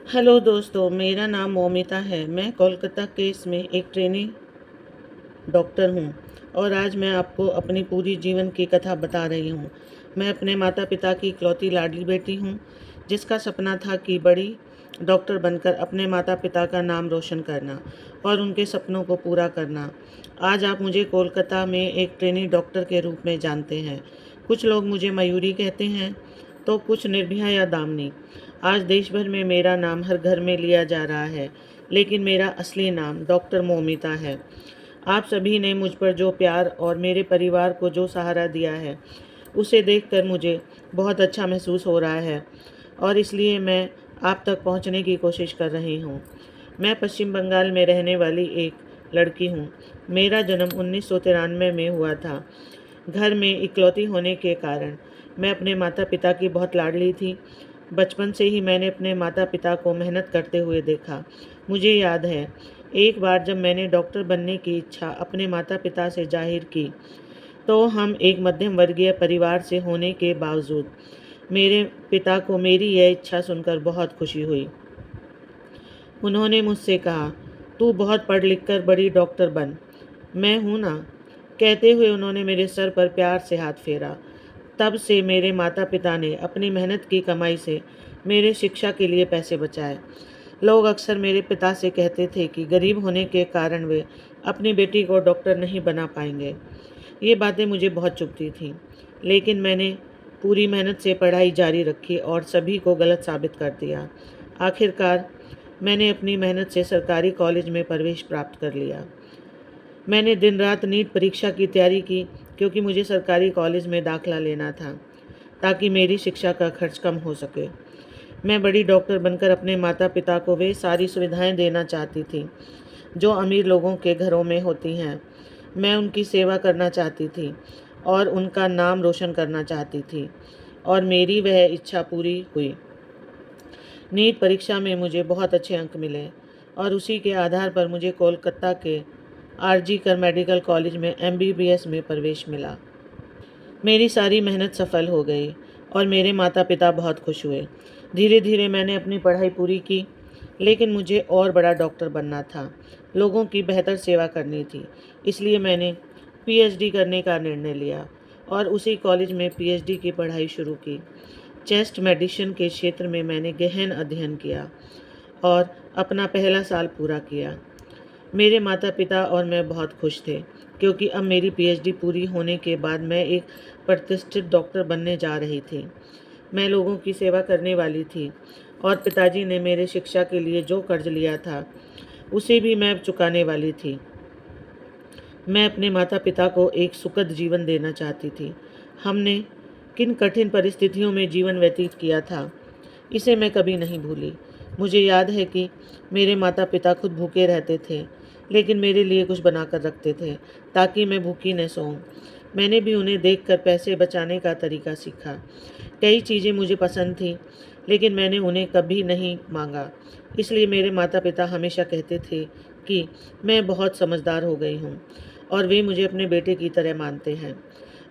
Hello दोस्तों, मेरा नाम मौमिता है। मैं कोलकाता केस में एक ट्रेनी डॉक्टर हूँ और आज मैं आपको अपनी पूरी जीवन की कथा बता रही हूँ। मैं अपने माता पिता की इकलौती लाडली बेटी हूँ, जिसका सपना था कि बड़ी डॉक्टर बनकर अपने माता पिता का नाम रोशन करना और उनके सपनों को पूरा करना। आज आप मुझे कोलकाता में एक ट्रेनी डॉक्टर के रूप में जानते हैं। कुछ लोग मुझे मयूरी कहते हैं तो कुछ निर्भया या दामिनी। आज देश भर में मेरा नाम हर घर में लिया जा रहा है, लेकिन मेरा असली नाम डॉक्टर मौमिता है। आप सभी ने मुझ पर जो प्यार और मेरे परिवार को जो सहारा दिया है, उसे देखकर मुझे बहुत अच्छा महसूस हो रहा है और इसलिए मैं आप तक पहुंचने की कोशिश कर रही हूं। मैं पश्चिम बंगाल में रहने वाली एक लड़की हूं। मेरा जन्म 1993 में हुआ था। घर में इकलौती होने के कारण मैं अपने माता पिता की बहुत लाडली थी। बचपन से ही मैंने अपने माता पिता को मेहनत करते हुए देखा। मुझे याद है, एक बार जब मैंने डॉक्टर बनने की इच्छा अपने माता पिता से जाहिर की, तो हम एक मध्यम वर्गीय परिवार से होने के बावजूद मेरे पिता को मेरी यह इच्छा सुनकर बहुत खुशी हुई। उन्होंने मुझसे कहा, तू बहुत पढ़ लिख कर बड़ी डॉक्टर बन, मैं हूँ ना। कहते हुए उन्होंने मेरे सर पर प्यार से हाथ फेरा। तब से मेरे माता पिता ने अपनी मेहनत की कमाई से मेरे शिक्षा के लिए पैसे बचाए। लोग अक्सर मेरे पिता से कहते थे कि गरीब होने के कारण वे अपनी बेटी को डॉक्टर नहीं बना पाएंगे। ये बातें मुझे बहुत चुभती थीं, लेकिन मैंने पूरी मेहनत से पढ़ाई जारी रखी और सभी को गलत साबित कर दिया। आखिरकार मैंने अपनी मेहनत से सरकारी कॉलेज में प्रवेश प्राप्त कर लिया। मैंने दिन रात नीट परीक्षा की तैयारी की, क्योंकि मुझे सरकारी कॉलेज में दाखिला लेना था ताकि मेरी शिक्षा का खर्च कम हो सके। मैं बड़ी डॉक्टर बनकर अपने माता पिता को वे सारी सुविधाएं देना चाहती थी जो अमीर लोगों के घरों में होती हैं। मैं उनकी सेवा करना चाहती थी और उनका नाम रोशन करना चाहती थी, और मेरी वह इच्छा पूरी हुई। नीट परीक्षा में मुझे बहुत अच्छे अंक मिले और उसी के आधार पर मुझे कोलकाता के आरजी कर मेडिकल कॉलेज में एमबीबीएस में प्रवेश मिला। मेरी सारी मेहनत सफल हो गई और मेरे माता पिता बहुत खुश हुए। धीरे धीरे मैंने अपनी पढ़ाई पूरी की, लेकिन मुझे और बड़ा डॉक्टर बनना था। लोगों की बेहतर सेवा करनी थी, इसलिए मैंने पीएचडी करने का निर्णय लिया और उसी कॉलेज में पीएचडी की पढ़ाई शुरू की। चेस्ट मेडिसिन के क्षेत्र में मैंने गहन अध्ययन किया और अपना पहला साल पूरा किया। मेरे माता पिता और मैं बहुत खुश थे, क्योंकि अब मेरी पीएचडी पूरी होने के बाद मैं एक प्रतिष्ठित डॉक्टर बनने जा रही थी। मैं लोगों की सेवा करने वाली थी और पिताजी ने मेरे शिक्षा के लिए जो कर्ज लिया था, उसे भी मैं चुकाने वाली थी। मैं अपने माता पिता को एक सुखद जीवन देना चाहती थी। हमने किन कठिन परिस्थितियों में जीवन व्यतीत किया था, इसे मैं कभी नहीं भूली। मुझे याद है कि मेरे माता पिता खुद भूखे रहते थे, लेकिन मेरे लिए कुछ बनाकर रखते थे ताकि मैं भूखी न सोऊं। मैंने भी उन्हें देखकर पैसे बचाने का तरीका सीखा। कई चीज़ें मुझे पसंद थीं, लेकिन मैंने उन्हें कभी नहीं मांगा। इसलिए मेरे माता पिता हमेशा कहते थे कि मैं बहुत समझदार हो गई हूँ और वे मुझे अपने बेटे की तरह मानते हैं।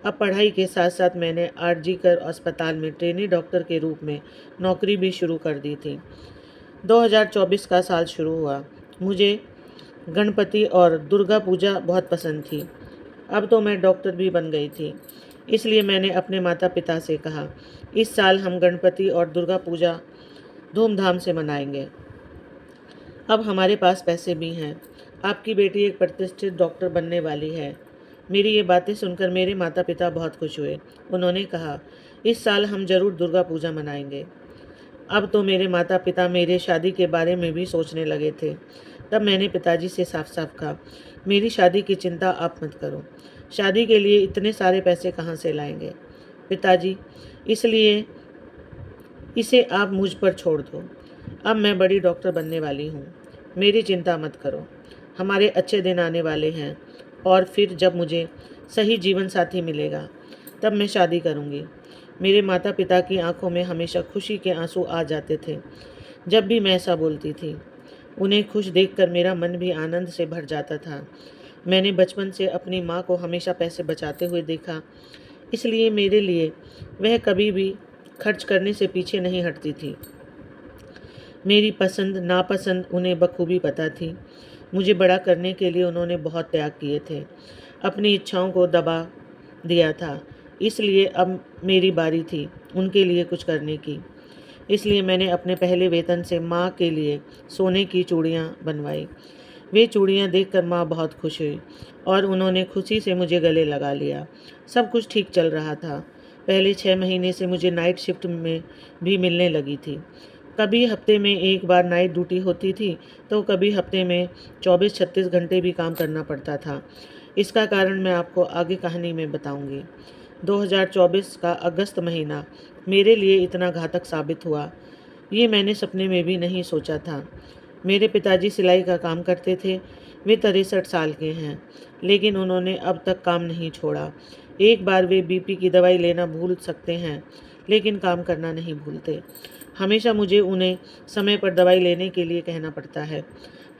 अब पढ़ाई के साथ साथ मैंने आरजी कर अस्पताल में ट्रेनी डॉक्टर के रूप में नौकरी भी शुरू कर दी थी। 2024 का साल शुरू हुआ। मुझे गणपति और दुर्गा पूजा बहुत पसंद थी। अब तो मैं डॉक्टर भी बन गई थी, इसलिए मैंने अपने माता पिता से कहा, इस साल हम गणपति और दुर्गा पूजा धूमधाम से मनाएंगे। अब हमारे पास पैसे भी हैं। आपकी बेटी एक प्रतिष्ठित डॉक्टर बनने वाली है। मेरी ये बातें सुनकर मेरे माता पिता बहुत खुश हुए। उन्होंने कहा, इस साल हम जरूर दुर्गा पूजा मनाएंगे। अब तो मेरे माता पिता मेरे शादी के बारे में भी सोचने लगे थे। तब मैंने पिताजी से साफ साफ कहा, मेरी शादी की चिंता आप मत करो। शादी के लिए इतने सारे पैसे कहाँ से लाएंगे पिताजी, इसलिए इसे आप मुझ पर छोड़ दो। अब मैं बड़ी डॉक्टर बनने वाली हूँ, मेरी चिंता मत करो। हमारे अच्छे दिन आने वाले हैं और फिर जब मुझे सही जीवन साथी मिलेगा, तब मैं शादी करूँगी। मेरे माता पिता की आंखों में हमेशा खुशी के आंसू आ जाते थे जब भी मैं ऐसा बोलती थी। उन्हें खुश देखकर मेरा मन भी आनंद से भर जाता था। मैंने बचपन से अपनी माँ को हमेशा पैसे बचाते हुए देखा, इसलिए मेरे लिए वह कभी भी खर्च करने से पीछे नहीं हटती थी। मेरी पसंद नापसंद उन्हें बखूबी पता थी। मुझे बड़ा करने के लिए उन्होंने बहुत त्याग किए थे, अपनी इच्छाओं को दबा दिया था। इसलिए अब मेरी बारी थी उनके लिए कुछ करने की। इसलिए मैंने अपने पहले वेतन से माँ के लिए सोने की चूड़ियाँ बनवाई। वे चूड़ियाँ देखकर माँ बहुत खुश हुई और उन्होंने खुशी से मुझे गले लगा लिया। सब कुछ ठीक चल रहा था। पहले 6 महीने से मुझे नाइट शिफ्ट में भी मिलने लगी थी। कभी हफ्ते में एक बार नाइट ड्यूटी होती थी, तो कभी हफ्ते में 24-36 घंटे भी काम करना पड़ता था। इसका कारण मैं आपको आगे कहानी में बताऊंगी। 2024 का अगस्त महीना मेरे लिए इतना घातक साबित हुआ, ये मैंने सपने में भी नहीं सोचा था। मेरे पिताजी सिलाई का काम करते थे। वे 63 साल के हैं, लेकिन उन्होंने अब तक काम नहीं छोड़ा। एक बार वे बीपी की दवाई लेना भूल सकते हैं, लेकिन काम करना नहीं भूलते। हमेशा मुझे उन्हें समय पर दवाई लेने के लिए कहना पड़ता है।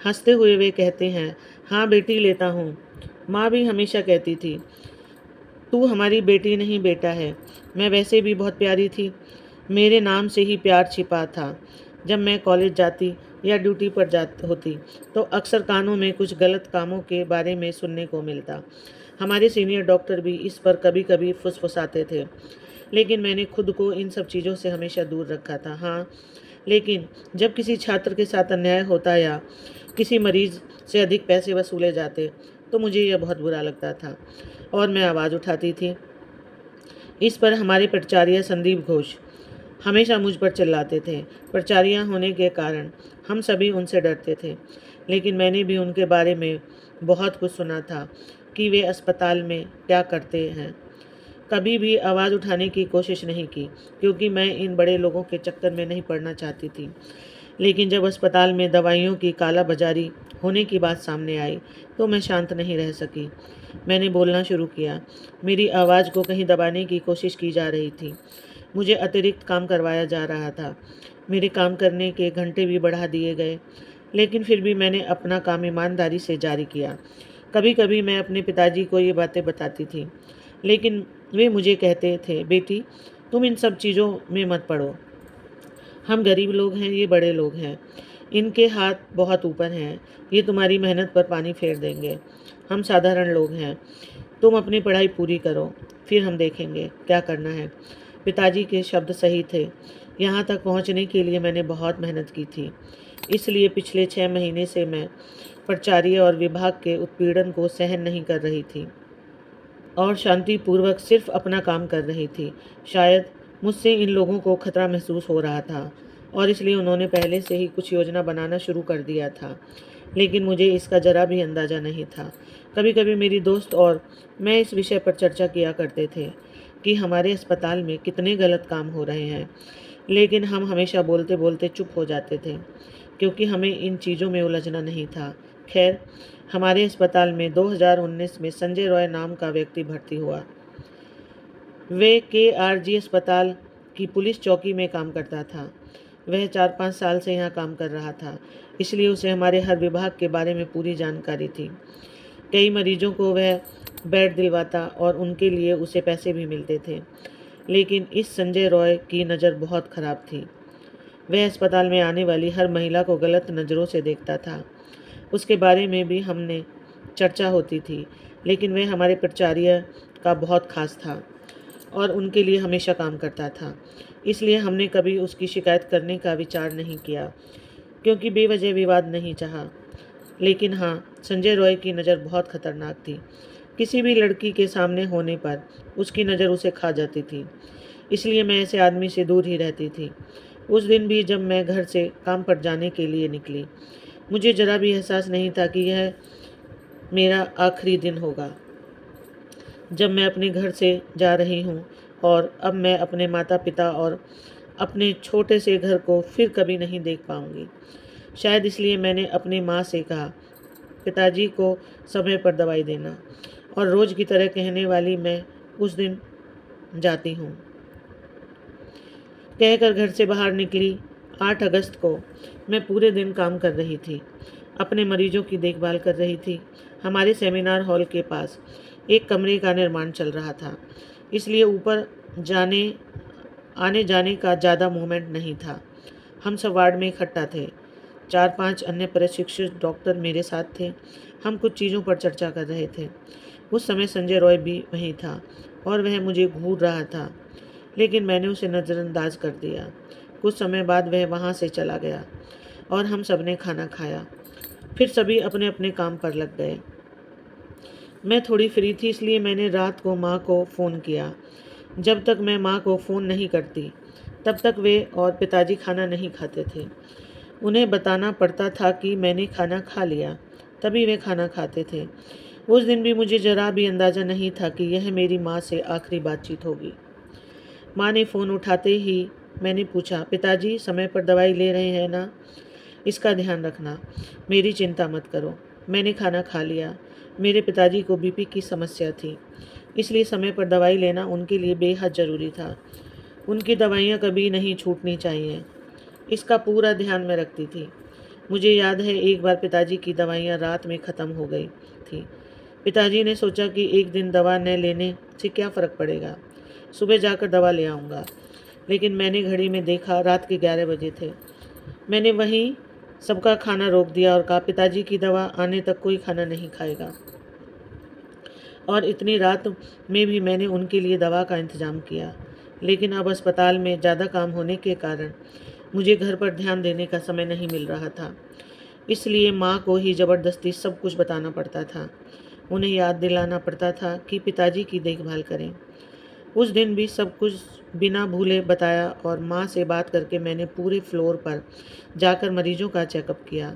हंसते हुए वे कहते हैं, हाँ बेटी, लेता हूँ। माँ भी हमेशा कहती थी, तू हमारी बेटी नहीं बेटा है। मैं वैसे भी बहुत प्यारी थी। मेरे नाम से ही प्यार छिपा था। जब मैं कॉलेज जाती या ड्यूटी पर जाती होती, तो अक्सर कानों में कुछ गलत कामों के बारे में सुनने को मिलता। हमारे सीनियर डॉक्टर भी इस पर कभी कभी फुसफुसाते थे, लेकिन मैंने खुद को इन सब चीज़ों से हमेशा दूर रखा था। हाँ, लेकिन जब किसी छात्र के साथ अन्याय होता या किसी मरीज से अधिक पैसे वसूले जाते, तो मुझे यह बहुत बुरा लगता था और मैं आवाज़ उठाती थी। इस पर हमारे प्राचार्य संदीप घोष हमेशा मुझ पर चिल्लाते थे। प्राचार्य होने के कारण हम सभी उनसे डरते थे, लेकिन मैंने भी उनके बारे में बहुत कुछ सुना था कि वे अस्पताल में क्या करते हैं। कभी भी आवाज़ उठाने की कोशिश नहीं की, क्योंकि मैं इन बड़े लोगों के चक्कर में नहीं पड़ना चाहती थी। लेकिन जब अस्पताल में दवाइयों की कालाबाजारी होने की बात सामने आई, तो मैं शांत नहीं रह सकी। मैंने बोलना शुरू किया। मेरी आवाज़ को कहीं दबाने की कोशिश की जा रही थी। मुझे अतिरिक्त काम करवाया जा रहा था। मेरे काम करने के घंटे भी बढ़ा दिए गए, लेकिन फिर भी मैंने अपना काम ईमानदारी से जारी किया। कभी कभी मैं अपने पिताजी को ये बातें बताती थी, लेकिन वे मुझे कहते थे, बेटी, तुम इन सब चीज़ों में मत पड़ो। हम गरीब लोग हैं, ये बड़े लोग हैं। इनके हाथ बहुत ऊपर हैं। ये तुम्हारी मेहनत पर पानी फेर देंगे। हम साधारण लोग हैं। तुम अपनी पढ़ाई पूरी करो, फिर हम देखेंगे क्या करना है। पिताजी के शब्द सही थे। यहाँ तक पहुँचने के लिए मैंने बहुत मेहनत की थी। इसलिए पिछले 6 महीने से मैं प्राचार्य और विभाग के उत्पीड़न को सहन नहीं कर रही थी और शांतिपूर्वक सिर्फ अपना काम कर रही थी। शायद मुझसे इन लोगों को खतरा महसूस हो रहा था और इसलिए उन्होंने पहले से ही कुछ योजना बनाना शुरू कर दिया था, लेकिन मुझे इसका जरा भी अंदाज़ा नहीं था। कभी कभी मेरी दोस्त और मैं इस विषय पर चर्चा किया करते थे कि हमारे अस्पताल में कितने गलत काम हो रहे हैं, लेकिन हम हमेशा बोलते बोलते चुप हो जाते थे, क्योंकि हमें इन चीज़ों में उलझना नहीं था। खैर, हमारे अस्पताल में 2019 में संजय रॉय नाम का व्यक्ति भर्ती हुआ। वे KRG अस्पताल की पुलिस चौकी में काम करता था। वह 4-5 साल से यहाँ काम कर रहा था, इसलिए उसे हमारे हर विभाग के बारे में पूरी जानकारी थी। कई मरीजों को वह बेड दिलवाता और उनके लिए उसे पैसे भी मिलते थे। लेकिन इस संजय रॉय की नज़र बहुत ख़राब थी। वह अस्पताल में आने वाली हर महिला को गलत नज़रों से देखता था। उसके बारे में भी हमने चर्चा होती थी, लेकिन वह हमारे प्राचार्य का बहुत खास था और उनके लिए हमेशा काम करता था। इसलिए हमने कभी उसकी शिकायत करने का विचार नहीं किया, क्योंकि बेवजह विवाद नहीं चाहा। लेकिन हाँ, संजय रॉय की नज़र बहुत खतरनाक थी। किसी भी लड़की के सामने होने पर उसकी नज़र उसे खा जाती थी। इसलिए मैं ऐसे आदमी से दूर ही रहती थी। उस दिन भी जब मैं घर से काम पर जाने के लिए निकली, मुझे ज़रा भी एहसास नहीं था कि यह मेरा आखिरी दिन होगा। जब मैं अपने घर से जा रही हूँ और अब मैं अपने माता पिता और अपने छोटे से घर को फिर कभी नहीं देख पाऊँगी। शायद इसलिए मैंने अपनी माँ से कहा, पिताजी को समय पर दवाई देना, और रोज़ की तरह कहने वाली मैं उस दिन जाती हूँ कहकर घर से बाहर निकली। 8 अगस्त को मैं पूरे दिन काम कर रही थी, अपने मरीजों की देखभाल कर रही थी। हमारे सेमिनार हॉल के पास एक कमरे का निर्माण चल रहा था, इसलिए ऊपर आने जाने का ज़्यादा मूवमेंट नहीं था। हम सब वार्ड में इकट्ठा थे। 4-5 अन्य प्रशिक्षित डॉक्टर मेरे साथ थे। हम कुछ चीज़ों पर चर्चा कर रहे थे। उस समय संजय रॉय भी वहीं था और वह मुझे घूर रहा था, लेकिन मैंने उसे नज़रअंदाज कर दिया। कुछ समय बाद वह वहाँ से चला गया और हम सब ने खाना खाया। फिर सभी अपने अपने काम पर लग गए। मैं थोड़ी फ्री थी, इसलिए मैंने रात को माँ को फ़ोन किया। जब तक मैं माँ को फ़ोन नहीं करती तब तक वे और पिताजी खाना नहीं खाते थे। उन्हें बताना पड़ता था कि मैंने खाना खा लिया, तभी वे खाना खाते थे। उस दिन भी मुझे ज़रा भी अंदाज़ा नहीं था कि यह मेरी माँ से आखिरी बातचीत होगी। माँ ने फ़ोन उठाते ही मैंने पूछा, पिताजी समय पर दवाई ले रहे हैं ना? इसका ध्यान रखना, मेरी चिंता मत करो। मैंने खाना खा लिया। मेरे पिताजी को बीपी की समस्या थी, इसलिए समय पर दवाई लेना उनके लिए बेहद ज़रूरी था। उनकी दवाइयाँ कभी नहीं छूटनी चाहिए, इसका पूरा ध्यान मैं रखती थी। मुझे याद है एक बार पिताजी की दवाइयाँ रात में ख़त्म हो गई थी। पिताजी ने सोचा कि एक दिन दवा न लेने से क्या फ़र्क पड़ेगा, सुबह जाकर दवा ले आऊँगा। लेकिन मैंने घड़ी में देखा, रात के 11 बजे थे। मैंने वहीं सबका खाना रोक दिया और कहा, पिताजी की दवा आने तक कोई खाना नहीं खाएगा। और इतनी रात में भी मैंने उनके लिए दवा का इंतज़ाम किया। लेकिन अब अस्पताल में ज़्यादा काम होने के कारण मुझे घर पर ध्यान देने का समय नहीं मिल रहा था, इसलिए माँ को ही ज़बरदस्ती सब कुछ बताना पड़ता था। उन्हें याद दिलाना पड़ता था कि पिताजी की देखभाल करें। उस दिन भी सब कुछ बिना भूले बताया और माँ से बात करके मैंने पूरे फ्लोर पर जाकर मरीजों का चेकअप किया।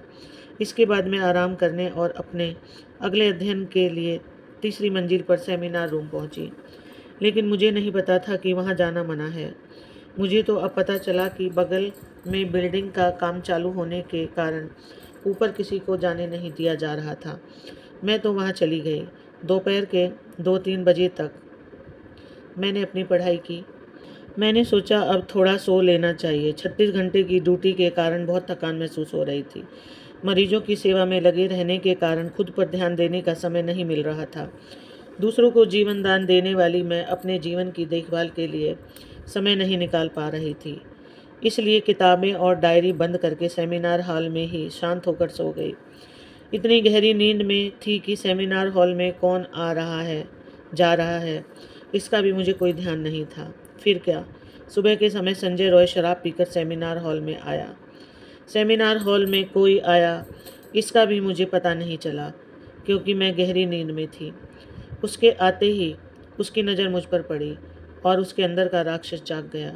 इसके बाद मैं आराम करने और अपने अगले अध्ययन के लिए तीसरी मंजिल पर सेमिनार रूम पहुंची। लेकिन मुझे नहीं पता था कि वहां जाना मना है। मुझे तो अब पता चला कि बगल में बिल्डिंग का काम चालू होने के कारण ऊपर किसी को जाने नहीं दिया जा रहा था। मैं तो वहां चली गई। दोपहर के 2-3 बजे तक मैंने अपनी पढ़ाई की। मैंने सोचा अब थोड़ा सो लेना चाहिए। 36 घंटे की ड्यूटी के कारण बहुत थकान महसूस हो रही थी। मरीजों की सेवा में लगे रहने के कारण खुद पर ध्यान देने का समय नहीं मिल रहा था। दूसरों को जीवन दान देने वाली मैं अपने जीवन की देखभाल के लिए समय नहीं निकाल पा रही थी। इसलिए किताबें और डायरी बंद करके सेमिनार हॉल में ही शांत होकर सो गई। इतनी गहरी नींद में थी कि सेमिनार हॉल में कौन आ रहा है, जा रहा है, इसका भी मुझे कोई ध्यान नहीं था। फिर क्या, सुबह के समय संजय रॉय शराब पीकर सेमिनार हॉल में आया। सेमिनार हॉल में कोई आया, इसका भी मुझे पता नहीं चला, क्योंकि मैं गहरी नींद में थी। उसके आते ही उसकी नज़र मुझ पर पड़ी और उसके अंदर का राक्षस जाग गया।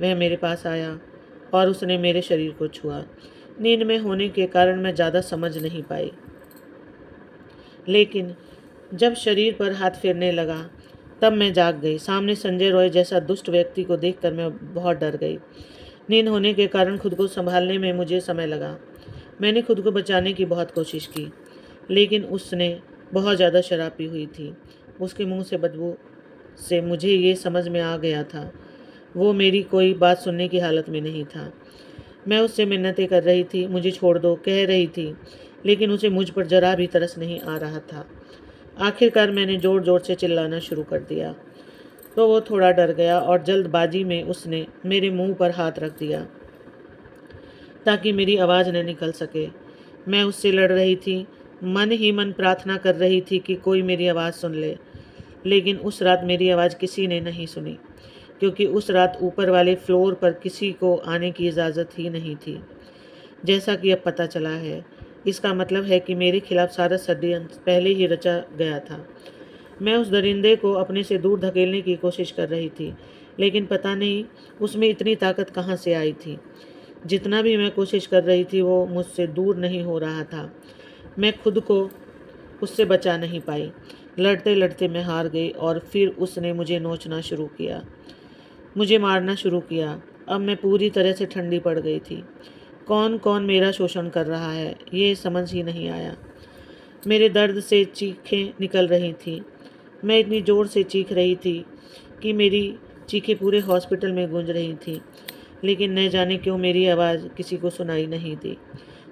वह मेरे पास आया और उसने मेरे शरीर को छुआ। नींद में होने के कारण मैं ज़्यादा समझ नहीं पाई, लेकिन जब शरीर पर हाथ फेरने लगा तब मैं जाग गई। सामने संजय रॉय जैसा दुष्ट व्यक्ति को देखकर मैं बहुत डर गई। नींद होने के कारण खुद को संभालने में मुझे समय लगा। मैंने खुद को बचाने की बहुत कोशिश की, लेकिन उसने बहुत ज़्यादा शराब पी हुई थी। उसके मुंह से बदबू से मुझे ये समझ में आ गया था वो मेरी कोई बात सुनने की हालत में नहीं था। मैं उससे मिन्नतें कर रही थी, मुझे छोड़ दो कह रही थी, लेकिन उसे मुझ पर जरा भी तरस नहीं आ रहा था। आखिरकार मैंने ज़ोर ज़ोर से चिल्लाना शुरू कर दिया, तो वो थोड़ा डर गया और जल्दबाजी में उसने मेरे मुंह पर हाथ रख दिया ताकि मेरी आवाज़ न निकल सके। मैं उससे लड़ रही थी, मन ही मन प्रार्थना कर रही थी कि कोई मेरी आवाज़ सुन ले। लेकिन उस रात मेरी आवाज़ किसी ने नहीं सुनी, क्योंकि उस रात ऊपर वाले फ्लोर पर किसी को आने की इजाज़त ही नहीं थी। जैसा कि अब पता चला है, इसका मतलब है कि मेरे खिलाफ सारा षड्यंत्र पहले ही रचा गया था। मैं उस दरिंदे को अपने से दूर धकेलने की कोशिश कर रही थी, लेकिन पता नहीं उसमें इतनी ताकत कहाँ से आई थी। जितना भी मैं कोशिश कर रही थी वो मुझसे दूर नहीं हो रहा था। मैं खुद को उससे बचा नहीं पाई। लड़ते लड़ते मैं हार गई और फिर उसने मुझे नोचना शुरू किया, मुझे मारना शुरू किया। अब मैं पूरी तरह से ठंडी पड़ गई थी। कौन कौन मेरा शोषण कर रहा है ये समझ ही नहीं आया। मेरे दर्द से चीखें निकल रही थीं। मैं इतनी ज़ोर से चीख रही थी कि मेरी चीखें पूरे हॉस्पिटल में गूंज रही थीं, लेकिन न जाने क्यों मेरी आवाज़ किसी को सुनाई नहीं दी।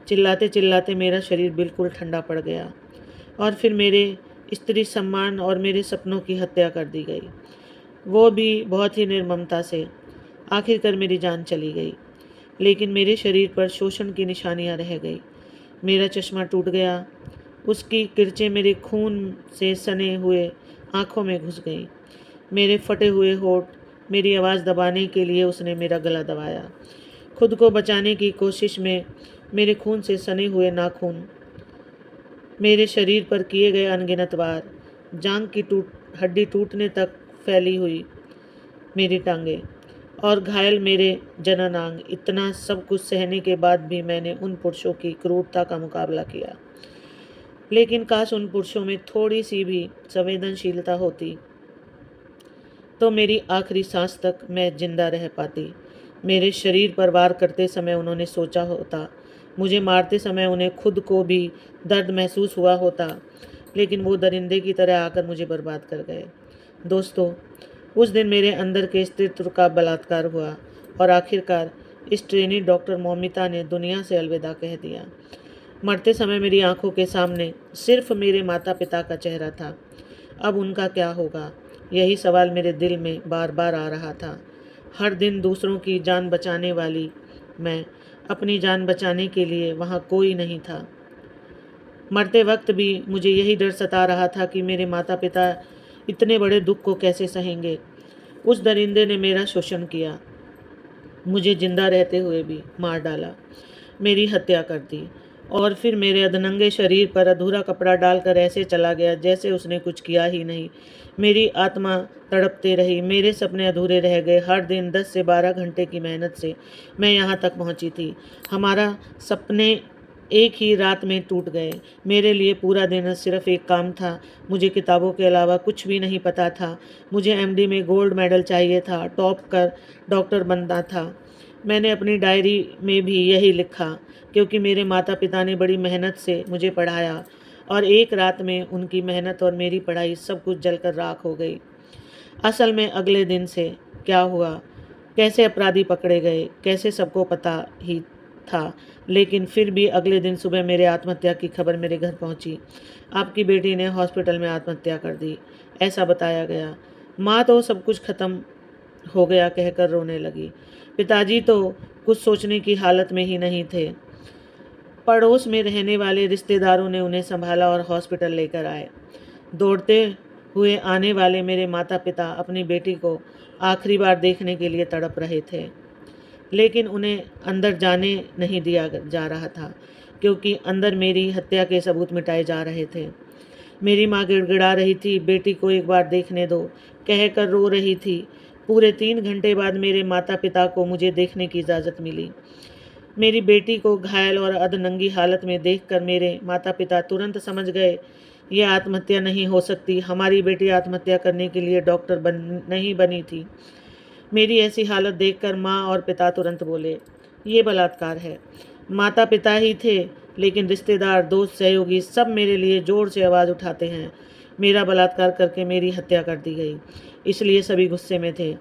चिल्लाते चिल्लाते मेरा शरीर बिल्कुल ठंडा पड़ गया और फिर मेरे स्त्री सम्मान और मेरे सपनों की हत्या कर दी गई, वो भी बहुत ही निर्ममता से। आखिरकार मेरी जान चली गई, लेकिन मेरे शरीर पर शोषण की निशानियां रह गई। मेरा चश्मा टूट गया, उसकी किरचें मेरे खून से सने हुए आँखों में घुस गईं। मेरे फटे हुए होंठ, मेरी आवाज़ दबाने के लिए उसने मेरा गला दबाया। खुद को बचाने की कोशिश में मेरे खून से सने हुए नाखून, मेरे शरीर पर किए गए अनगिनत वार, जांघ की हड्डी टूटने तक फैली हुई मेरी टांगें और घायल मेरे जननांग, इतना सब कुछ सहने के बाद भी मैंने उन पुरुषों की क्रूरता का मुकाबला किया। लेकिन काश उन पुरुषों में थोड़ी सी भी संवेदनशीलता होती तो मेरी आखिरी सांस तक मैं जिंदा रह पाती। मेरे शरीर पर वार करते समय उन्होंने सोचा होता, मुझे मारते समय उन्हें खुद को भी दर्द महसूस हुआ होता, लेकिन वो दरिंदे की तरह आकर मुझे बर्बाद कर गए। दोस्तों, उस दिन मेरे अंदर के अस्तित्व का बलात्कार हुआ और आखिरकार इस ट्रेनी डॉक्टर मौमिता ने दुनिया से अलविदा कह दिया। मरते समय मेरी आंखों के सामने सिर्फ मेरे माता पिता का चेहरा था। अब उनका क्या होगा, यही सवाल मेरे दिल में बार बार आ रहा था। हर दिन दूसरों की जान बचाने वाली मैं, अपनी जान बचाने के लिए वहाँ कोई नहीं था। मरते वक्त भी मुझे यही डर सता रहा था कि मेरे माता पिता इतने बड़े दुख को कैसे सहेंगे। उस दरिंदे ने मेरा शोषण किया, मुझे जिंदा रहते हुए भी मार डाला, मेरी हत्या कर दी और फिर मेरे अधनंगे शरीर पर अधूरा कपड़ा डालकर ऐसे चला गया जैसे उसने कुछ किया ही नहीं। मेरी आत्मा तड़पते रही, मेरे सपने अधूरे रह गए। हर दिन 10 से 12 घंटे की मेहनत से मैं यहाँ तक पहुँची थी। हमारा सपने एक ही रात में टूट गए। मेरे लिए पूरा दिन सिर्फ एक काम था। मुझे किताबों के अलावा कुछ भी नहीं पता था। मुझे एमडी में गोल्ड मेडल चाहिए था, टॉप कर डॉक्टर बनना था। मैंने अपनी डायरी में भी यही लिखा, क्योंकि मेरे माता पिता ने बड़ी मेहनत से मुझे पढ़ाया और एक रात में उनकी मेहनत और मेरी पढ़ाई सब कुछ जलकर राख हो गई। असल में अगले दिन से क्या हुआ, कैसे अपराधी पकड़े गए, कैसे सबको पता ही था, लेकिन फिर भी अगले दिन सुबह मेरे आत्महत्या की खबर मेरे घर पहुंची। आपकी बेटी ने हॉस्पिटल में आत्महत्या कर दी, ऐसा बताया गया। माँ तो सब कुछ खत्म हो गया कहकर रोने लगी। पिताजी तो कुछ सोचने की हालत में ही नहीं थे। पड़ोस में रहने वाले रिश्तेदारों ने उन्हें संभाला और हॉस्पिटल लेकर आए। दौड़ते हुए आने वाले मेरे माता पिता अपनी बेटी को आखिरी बार देखने के लिए तड़प रहे थे, लेकिन उन्हें अंदर जाने नहीं दिया जा रहा था, क्योंकि अंदर मेरी हत्या के सबूत मिटाए जा रहे थे। मेरी माँ गिड़गिड़ा रही थी, बेटी को एक बार देखने दो कहकर रो रही थी। पूरे 3 घंटे बाद मेरे माता पिता को मुझे देखने की इजाज़त मिली। मेरी बेटी को घायल और अधनंगी हालत में देखकर मेरे माता पिता तुरंत समझ गए, ये आत्महत्या नहीं हो सकती। हमारी बेटी आत्महत्या करने के लिए डॉक्टर नहीं बनी थी। मेरी ऐसी हालत देखकर माँ और पिता तुरंत बोले, ये बलात्कार है। माता पिता ही थे, लेकिन रिश्तेदार, दोस्त, सहयोगी सब मेरे लिए जोर से आवाज़ उठाते हैं। मेरा बलात्कार करके मेरी हत्या कर दी गई, इसलिए सभी गुस्से में थे।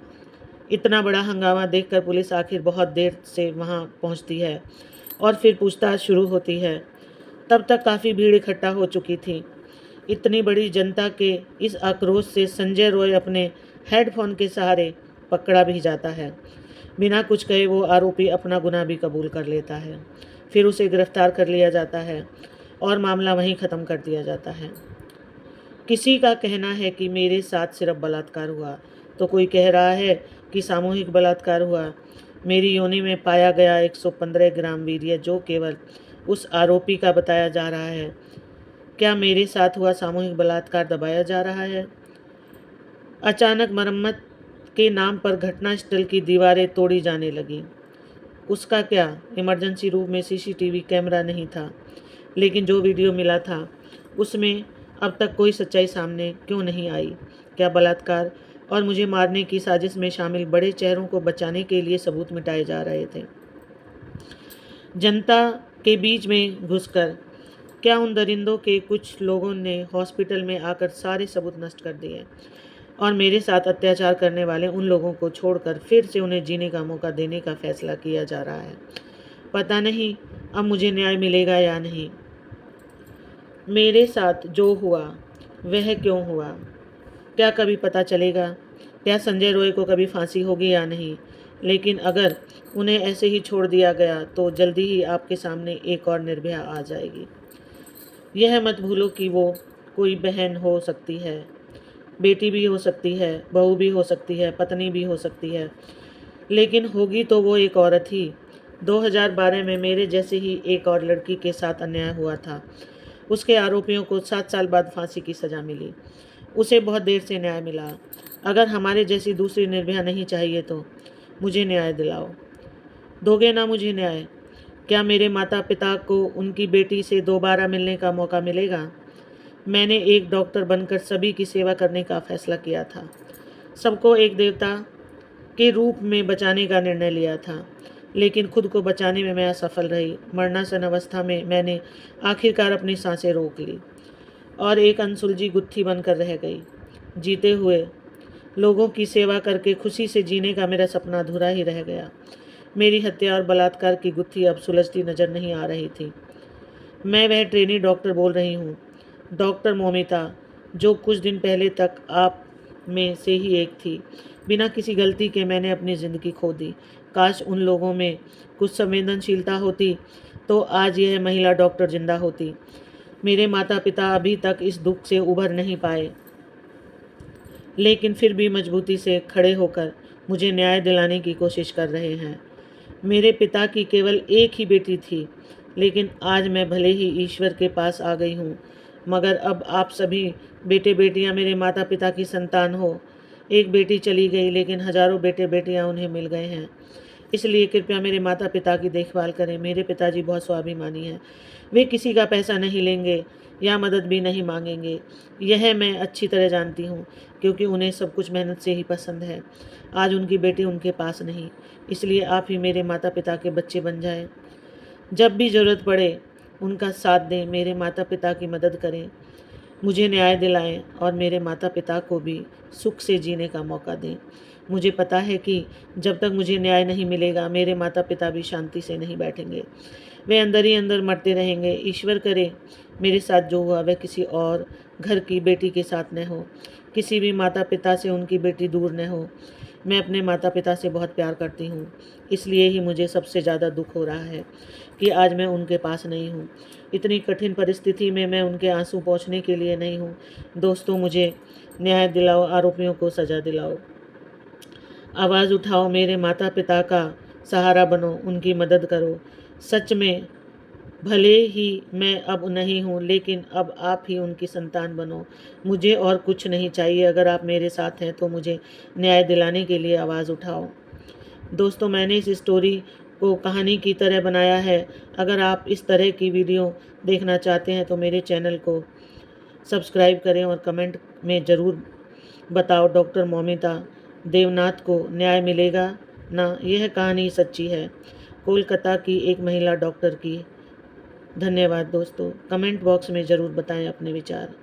इतना बड़ा हंगामा देखकर पुलिस आखिर बहुत देर से वहां पहुंचती है और फिर पूछताछ शुरू होती है। तब तक काफ़ी भीड़ इकट्ठा हो चुकी थी। इतनी बड़ी जनता के इस आक्रोश से संजय रॉय अपने हेडफोन के सहारे पकड़ा भी जाता है। बिना कुछ कहे वो आरोपी अपना गुनाह भी कबूल कर लेता है। फिर उसे गिरफ्तार कर लिया जाता है और मामला वहीं ख़त्म कर दिया जाता है। किसी का कहना है कि मेरे साथ सिर्फ बलात्कार हुआ, तो कोई कह रहा है कि सामूहिक बलात्कार हुआ। मेरी योनि में पाया गया 115 ग्राम वीर्य जो केवल उस आरोपी का बताया जा रहा है। क्या मेरे साथ हुआ सामूहिक बलात्कार दबाया जा रहा है? अचानक मरम्मत के नाम पर घटनास्थल की दीवारें तोड़ी जाने लगी। उसका क्या, इमरजेंसी रूम में सीसीटीवी कैमरा नहीं था, लेकिन जो वीडियो मिला था उसमें अब तक कोई सच्चाई सामने क्यों नहीं आई? क्या बलात्कार और मुझे मारने की साजिश में शामिल बड़े चेहरों को बचाने के लिए सबूत मिटाए जा रहे थे? जनता के बीच में घुसकर क्या उन दरिंदों के कुछ लोगों ने हॉस्पिटल में आकर सारे सबूत नष्ट कर दिए और मेरे साथ अत्याचार करने वाले उन लोगों को छोड़कर फिर से उन्हें जीने का मौका देने का फैसला किया जा रहा है? पता नहीं अब मुझे न्याय मिलेगा या नहीं। मेरे साथ जो हुआ वह क्यों हुआ, क्या कभी पता चलेगा? क्या संजय रॉय को कभी फांसी होगी या नहीं? लेकिन अगर उन्हें ऐसे ही छोड़ दिया गया तो जल्दी ही आपके सामने एक और निर्भया आ जाएगी। यह मत भूलो कि वो कोई बहन हो सकती है, बेटी भी हो सकती है, बहू भी हो सकती है, पत्नी भी हो सकती है, लेकिन होगी तो वो एक औरत ही। 2012 में मेरे जैसे ही एक और लड़की के साथ अन्याय हुआ था। उसके आरोपियों को 7 साल बाद फांसी की सज़ा मिली। उसे बहुत देर से न्याय मिला। अगर हमारे जैसी दूसरी निर्भया नहीं चाहिए तो मुझे न्याय दिलाओ। दोगे ना मुझे न्याय? क्या मेरे माता पिता को उनकी बेटी से दोबारा मिलने का मौका मिलेगा? मैंने एक डॉक्टर बनकर सभी की सेवा करने का फैसला किया था। सबको एक देवता के रूप में बचाने का निर्णय लिया था, लेकिन खुद को बचाने में मैं असफल रही। मरणासन अवस्था में मैंने आखिरकार अपनी सांसें रोक ली और एक अनसुलझी गुत्थी बनकर रह गई। जीते हुए लोगों की सेवा करके खुशी से जीने का मेरा सपना अधूरा ही रह गया। मेरी हत्या और बलात्कार की गुत्थी अब सुलझती नजर नहीं आ रही थी। मैं वह ट्रेनी डॉक्टर बोल रही हूँ, डॉक्टर मोमिता, जो कुछ दिन पहले तक आप में से ही एक थी। बिना किसी गलती के मैंने अपनी ज़िंदगी खो दी। काश उन लोगों में कुछ संवेदनशीलता होती तो आज यह महिला डॉक्टर जिंदा होती। मेरे माता पिता अभी तक इस दुख से उभर नहीं पाए, लेकिन फिर भी मजबूती से खड़े होकर मुझे न्याय दिलाने की कोशिश कर रहे हैं। मेरे पिता की केवल एक ही बेटी थी, लेकिन आज मैं भले ही ईश्वर के पास आ गई हूँ, मगर अब आप सभी बेटे बेटियाँ मेरे माता पिता की संतान हो। एक बेटी चली गई, लेकिन हजारों बेटे बेटियाँ उन्हें मिल गए हैं। इसलिए कृपया मेरे माता पिता की देखभाल करें। मेरे पिताजी बहुत स्वाभिमानी हैं। वे किसी का पैसा नहीं लेंगे या मदद भी नहीं मांगेंगे। यह मैं अच्छी तरह जानती हूँ, क्योंकि उन्हें सब कुछ मेहनत से ही पसंद है। आज उनकी बेटी उनके पास नहीं, इसलिए आप ही मेरे माता पिता के बच्चे बन जाएं। जब भी ज़रूरत पड़े उनका साथ दें, मेरे माता पिता की मदद करें, मुझे न्याय दिलाएं और मेरे माता पिता को भी सुख से जीने का मौका दें। मुझे पता है कि जब तक मुझे न्याय नहीं मिलेगा, मेरे माता पिता भी शांति से नहीं बैठेंगे। वे अंदर ही अंदर मरते रहेंगे। ईश्वर करे मेरे साथ जो हुआ वह किसी और घर की बेटी के साथ न हो, किसी भी माता पिता से उनकी बेटी दूर न हो। मैं अपने माता पिता से बहुत प्यार करती हूँ, इसलिए ही मुझे सबसे ज़्यादा दुख हो रहा है कि आज मैं उनके पास नहीं हूँ। इतनी कठिन परिस्थिति में मैं उनके आंसू पोंछने के लिए नहीं हूँ। दोस्तों, मुझे न्याय दिलाओ, आरोपियों को सज़ा दिलाओ। आवाज़ उठाओ, मेरे माता पिता का सहारा बनो, उनकी मदद करो। सच में भले ही मैं अब नहीं हूँ, लेकिन अब आप ही उनकी संतान बनो। मुझे और कुछ नहीं चाहिए। अगर आप मेरे साथ हैं तो मुझे न्याय दिलाने के लिए आवाज़ उठाओ। दोस्तों, मैंने इस स्टोरी को कहानी की तरह बनाया है। अगर आप इस तरह की वीडियो देखना चाहते हैं तो मेरे चैनल को सब्सक्राइब करें और कमेंट में ज़रूर बताओ, डॉक्टर मोमिता देवनाथ को न्याय मिलेगा ना? यह कहानी सच्ची है, कोलकाता की एक महिला डॉक्टर की। धन्यवाद दोस्तों। कमेंट बॉक्स में ज़रूर बताएं अपने विचार।